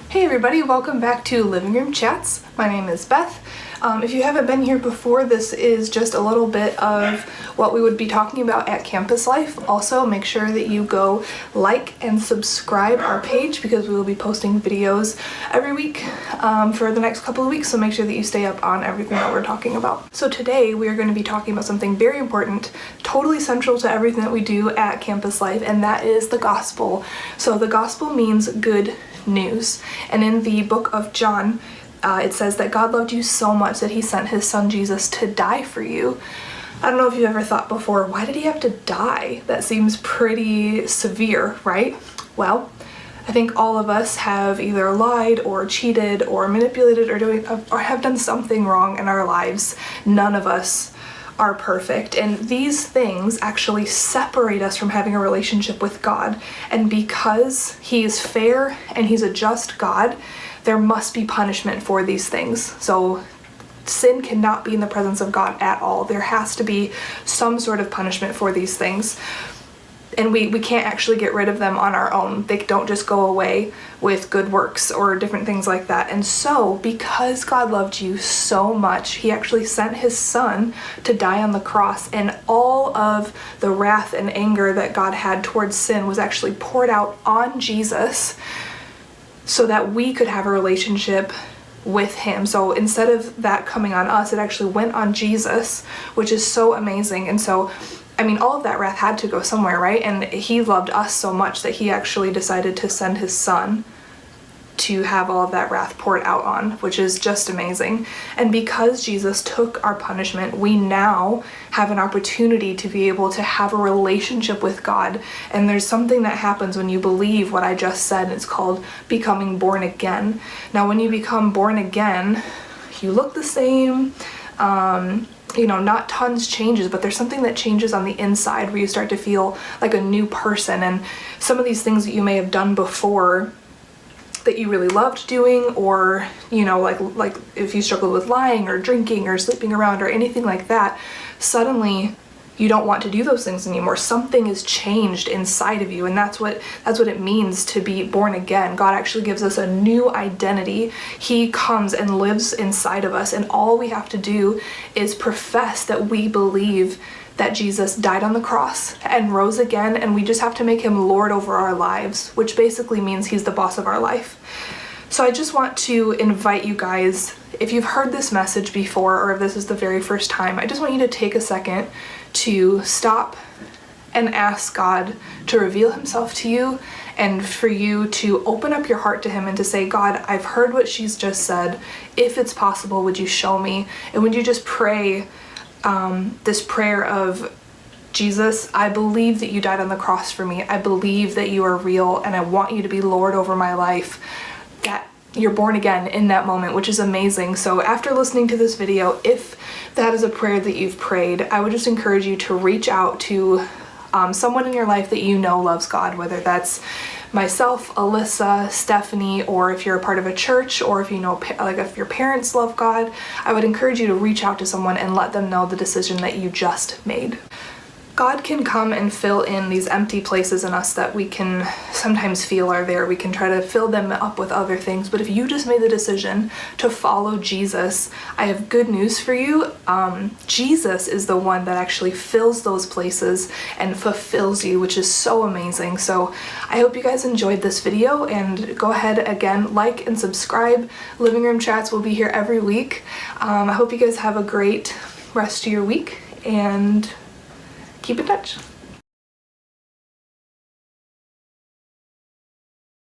Hey everybody, welcome back to Living Room Chats. My name is Beth. If you haven't been here before, this is just a little bit of what we would be talking about at Campus Life. Also, make sure that you go like and subscribe our page because we will be posting videos every week for the next couple of weeks, so make sure that you stay up on everything that we're talking about. So today we are going to be talking about something very important, totally central to everything that we do at Campus Life, and that is the gospel. So the gospel means good news, and in the book of John, it says that God loved you so much that he sent his son Jesus to die for you. I don't know if you've ever thought before, why did he have to die? That seems pretty severe, right? Well, I think all of us have either lied or cheated or manipulated or have done something wrong in our lives. None of us are perfect, and these things actually separate us from having a relationship with God. And because he is fair and he's a just God, there must be punishment for these things. So sin cannot be in the presence of God at all. There has to be some sort of punishment for these things. And we can't actually get rid of them on our own. They don't just go away with good works or different things like that. And so, because God loved you so much, he actually sent his son to die on the cross, and all of the wrath and anger that God had towards sin was actually poured out on Jesus so that we could have a relationship with him. So instead of that coming on us, it actually went on Jesus, which is so amazing. And so I mean, all of that wrath had to go somewhere, right? And he loved us so much that he actually decided to send his son to have all of that wrath poured out on, which is just amazing. And because Jesus took our punishment, we now have an opportunity to be able to have a relationship with God. And there's something that happens when you believe what I just said. It's called becoming born again. Now, when you become born again, you look the same, not tons changes, but there's something that changes on the inside where you start to feel like a new person. And some of these things that you may have done before that you really loved doing, or like if you struggled with lying or drinking or sleeping around or anything like that, suddenly you don't want to do those things anymore. Something is changed inside of you, and that's what it means to be born again. God actually gives us a new identity. He comes and lives inside of us, and all we have to do is profess that we believe that Jesus died on the cross and rose again, and we just have to make him Lord over our lives, which basically means he's the boss of our life. So I just want to invite you guys, if you've heard this message before or if this is the very first time, I just want you to take a second to stop and ask God to reveal himself to you, and for you to open up your heart to him and to say, God, I've heard what she's just said. If it's possible, would you show me? And would you just pray this prayer of, Jesus, I believe that you died on the cross for me. I believe that you are real, and I want you to be Lord over my life. That you're born again in that moment, which is amazing. So after listening to this video, if that is a prayer that you've prayed, I would just encourage you to reach out to someone in your life that you know loves God, whether that's myself, Alyssa, Stephanie, or if you're a part of a church, or if if your parents love God, I would encourage you to reach out to someone and let them know the decision that you just made. God can come and fill in these empty places in us that we can sometimes feel are there. We can try to fill them up with other things, but if you just made the decision to follow Jesus, I have good news for you. Jesus is the one that actually fills those places and fulfills you, which is so amazing. So I hope you guys enjoyed this video, and go ahead again, like and subscribe. Living Room Chats will be here every week. I hope you guys have a great rest of your week, and keep in touch.